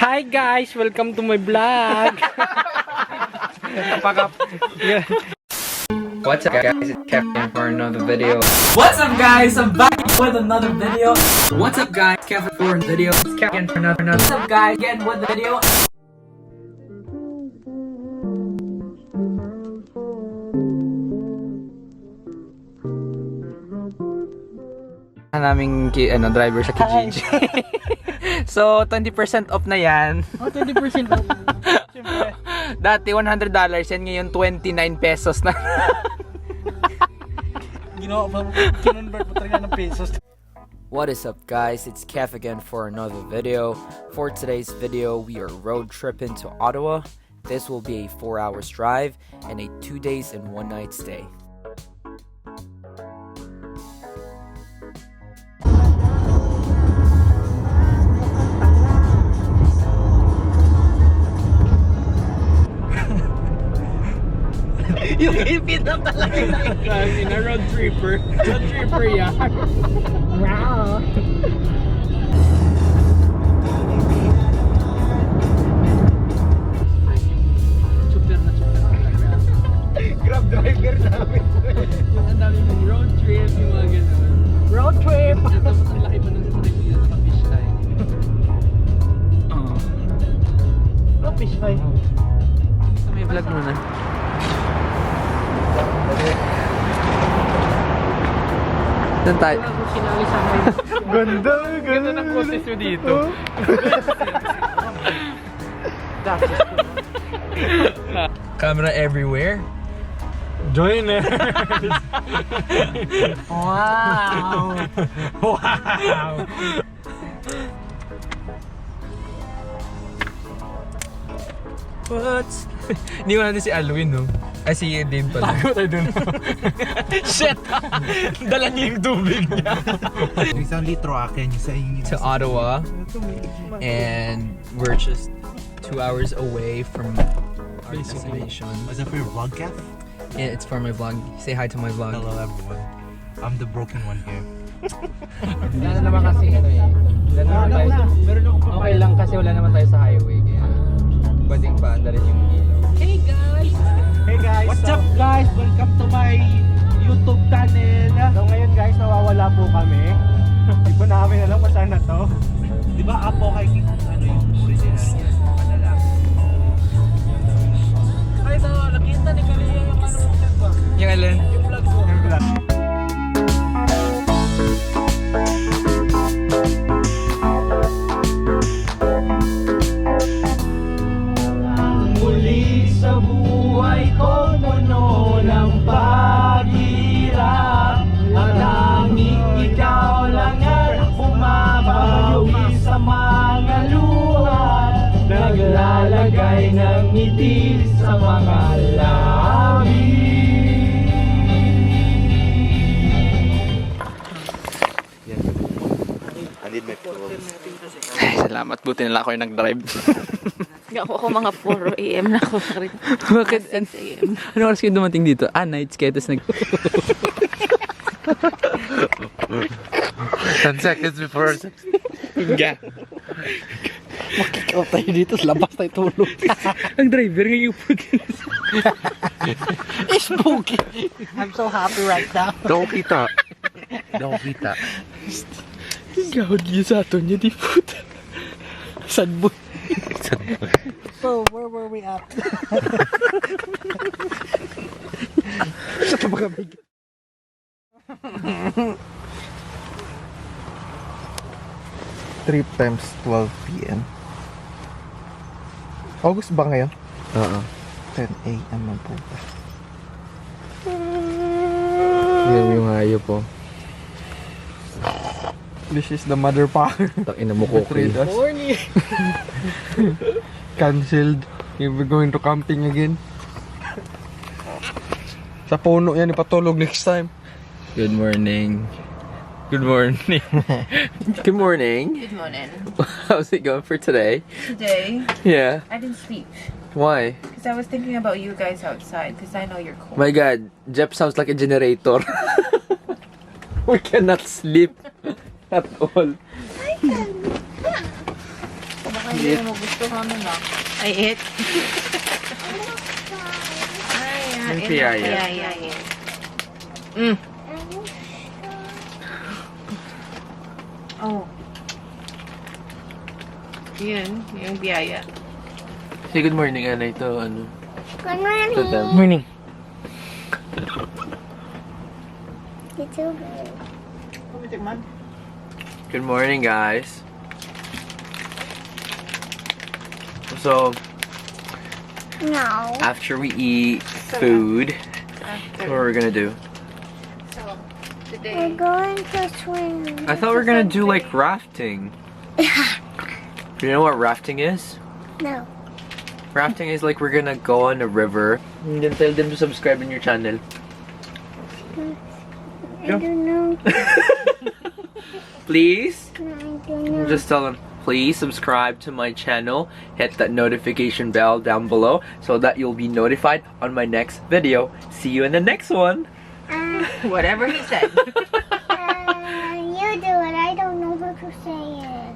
Hi guys, welcome to my vlog. What's up guys, it's Kevin for another video. What's up guys, I'm back with another video. What's up guys, Kevin for another video. It's Kevin for another What's up guys, again with the video. naming driver sa Kijiji. So 20% off na yan. Oh, 20% off. Siyempre. Dati $100 yan, ngayon 29 pesos na. Ginawa pa, kinonvert mo talaga ng pesos. What is up guys, it's Kev again for another video. For today's video, we are road tripping to Ottawa. This will be a 4 hours drive and a 2 days and 1 night stay. Yung ipit na talaga na road tripper. Road tripper yan. Wow. Super na talaga. Grab driver namin. Yung ang dami mong road trip, yung mga ganun. Road trip! Tapos ang laki pa ng trip yun sa fish line. Oh, fish line. May vlog muna. Saan tayo? Ganda ng process nyo dito. Camera everywhere. Joiners! Wow! Wow! What? Hindi ko natin si Alwin, no? Ay, si Dave pala. Tago tayo dun. Shit! Dala niya yung tubig niya. Isang litro akin, isa yung To Ottawa. And we're just 2 hours away from our destination. Was that for your vlog, Kev? Yeah, it's for my vlog. Say hi to my vlog. Hello everyone. I'm the broken one here. Wala naman kasi okay lang kasi wala naman tayo sa highway. Kaya pwedeng paandarin yung ilaw. Hey guys! What's up guys? Welcome to my YouTube channel. So ngayon guys, nawawala po kami. Hindi po namin alam kung saan na to. Di ba apo hiking ano yung original niya? Madalang. Ay, nakita ni Kalia yung ano mo ba? Yung alin? Yung vlog ko. Yung vlog. Muli sa buhay ko puno ng paghirap. Ang tanging ikaw lang ang bumabawi sa mga luha. Naglalagay ng ngiti sa mga labi. I need my clothes. Ay, salamat. Buti nila ako yung nag-drive. Ako mga 4 AM na ako rin. Bakit? 6 AM. Ano oras kayo dumating dito? Nights kayo. Tapos 10 seconds before. Hinga. Makikaw tayo dito, labas tayo tulog. Ang driver ngayon po. Spooky. I'm so happy right now. Don't kita. Don't kita. Gawad niya sa ato niya, di puta. Sad boy. So, where were we at? Sa tabagabig. 3 times 12 p.m. August ba ngayon? Oo. 10 a.m. ang puta. Yan yung hayop po. This is the mother power. Takin na mo ko. Horny. Cancelled. We're going to camping again. Sa puno yan, ipatulog next time. Good morning. Good morning. Good morning. Good morning. How's it going for today? Today, Yeah. I didn't sleep. Why? Because I was thinking about you guys outside. Because I know you're cold. My God, Jeff sounds like a generator. We cannot sleep at all. I can. Hindi mo magustuhan mo lang. Ay, it. Ay, Yung piyaya. Oh. Yan, yung biyaya. Say good morning, Ana. Ito, ano? Good morning. To them. Morning. It's so good. Good morning, guys. So, No. after we eat food, what are we gonna do? We're going to swim. I thought we were gonna do like rafting. Do you know what rafting is? No. Rafting is like we're gonna go on a river. And then tell them to subscribe in your channel. I don't know. Please? I don't know. Just tell them, please subscribe to my channel. Hit that notification bell down below so that you'll be notified on my next video. See you in the next one. Whatever he said. You do it. I don't know how to say it.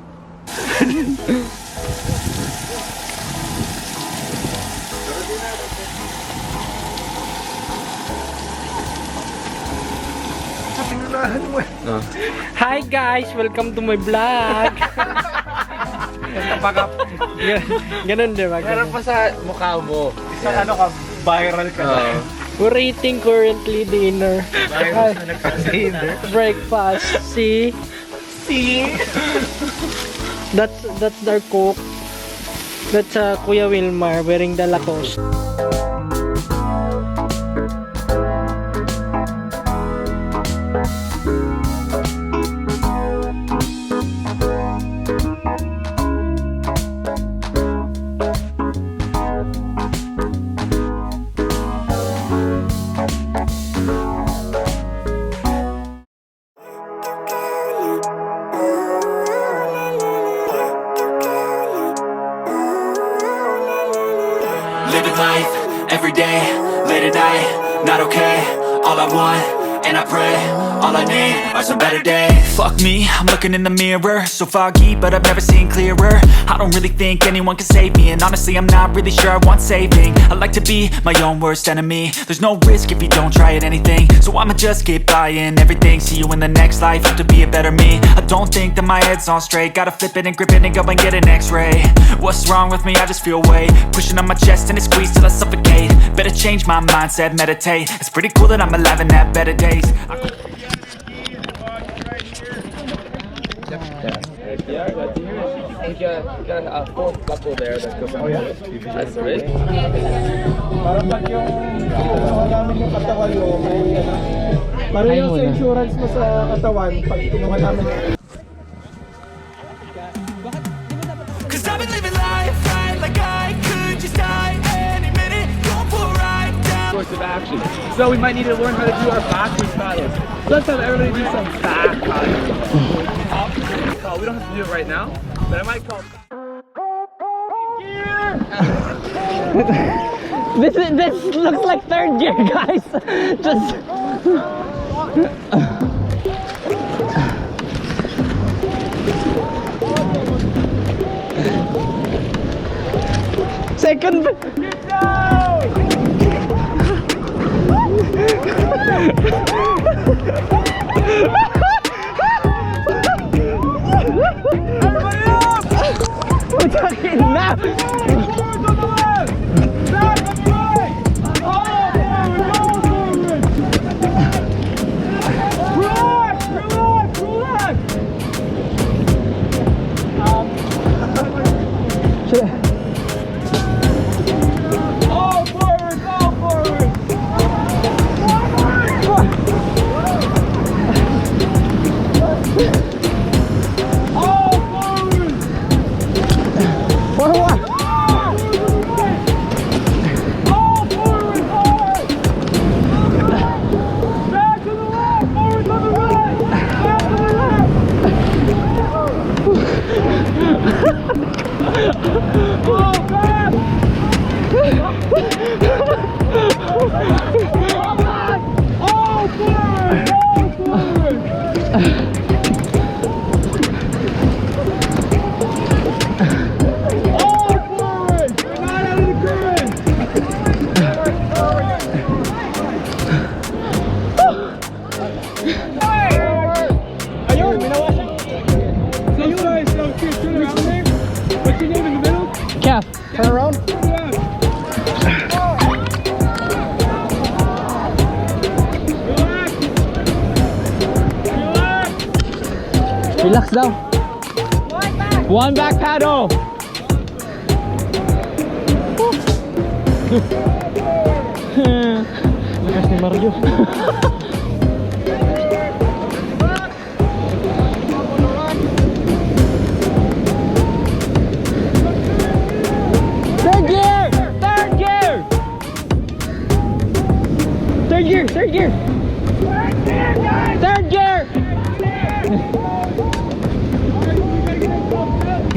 Hi guys! Welcome to my vlog! Ganun di ba? Meron pa sa mukha mo. Isang ano ka, viral ka na. We're eating currently dinner. Viral na nagpa-dinner. Breakfast. See? That's our cook. That's Kuya Wilmar wearing the Lacoste. Living life, every day, late at night, not okay. All I want, and I pray, all I need are some better days. Fuck me, I'm looking in the mirror, so foggy, but I've never seen clearer. I don't really think anyone can save me, and honestly I'm not really sure I want saving. I like to be my own worst enemy. There's no risk if you don't try at anything, so I'ma just keep buying everything. See you in the next life, have to be a better me. I don't think that my head's on straight, gotta flip it and grip it and go and get an x-ray. What's wrong with me? I just feel weight pushing on my chest and it squeezes till I suffocate. Better change my mindset, meditate. It's pretty cool that I'm alive and have better days. We got a full couple there that goes on. That's it. Para pag yung kinuha namin yung katawan mo, para yung sa insurance mo sa katawan, pag kinuha namin. Cause I've been living life right like I could just die any minute. Going for a ride down. Course of action. So we might need to learn how to do our backwards paddles. So let's have everybody do some back paddles. We don't have to do it right now, but I might call. This looks like third gear, guys. Just second. Kev, Turn around. relax daw. One back paddle. Lakas ni Mario. Third gear! Third gear! Third gear! Third gear! Third gear!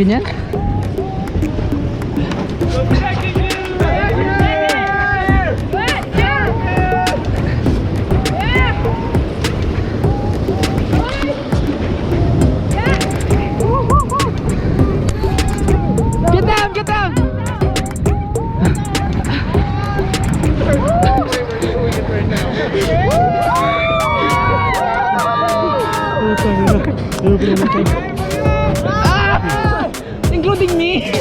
Ganyan? Get down! Get down! Ah! Including me!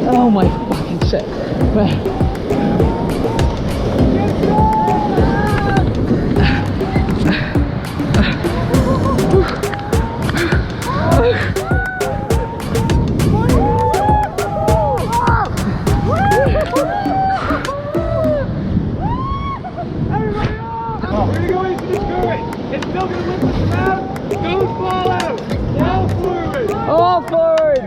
Oh my fucking shit. All forward!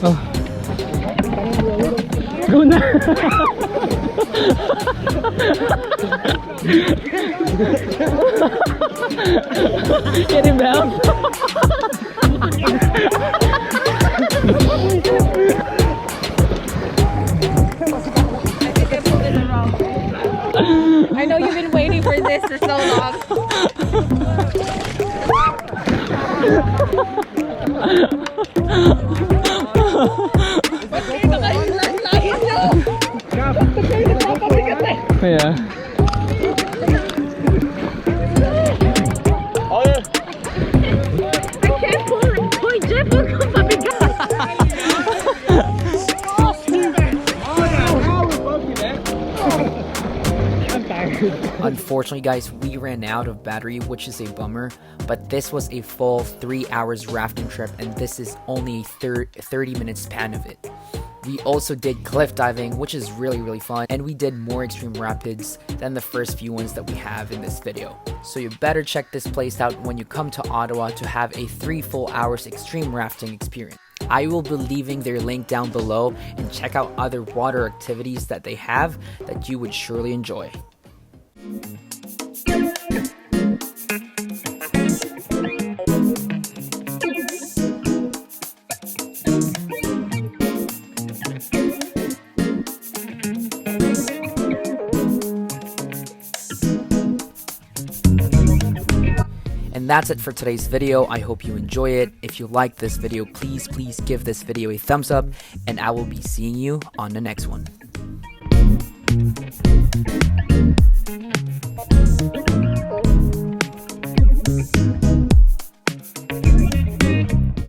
Oh. Go na! Get him down! I know you've been waiting for this for so long. Yeah. I can't pull it. Hoy, Jeff, huwag kang pabigat. Unfortunately, guys, we ran out of battery, which is a bummer, but this was a full 3 hours rafting trip, and this is only 30-minute span of it. We also did cliff diving, which is really fun, and we did more extreme rapids than the first few ones that we have in this video. So you better check this place out when you come to Ottawa to have a 3 full hours extreme rafting experience. I will be leaving their link down below, and check out other water activities that they have that you would surely enjoy. And that's it for today's video. I hope you enjoy it. If you like this video, please give this video a thumbs up, and I will be seeing you on the next one.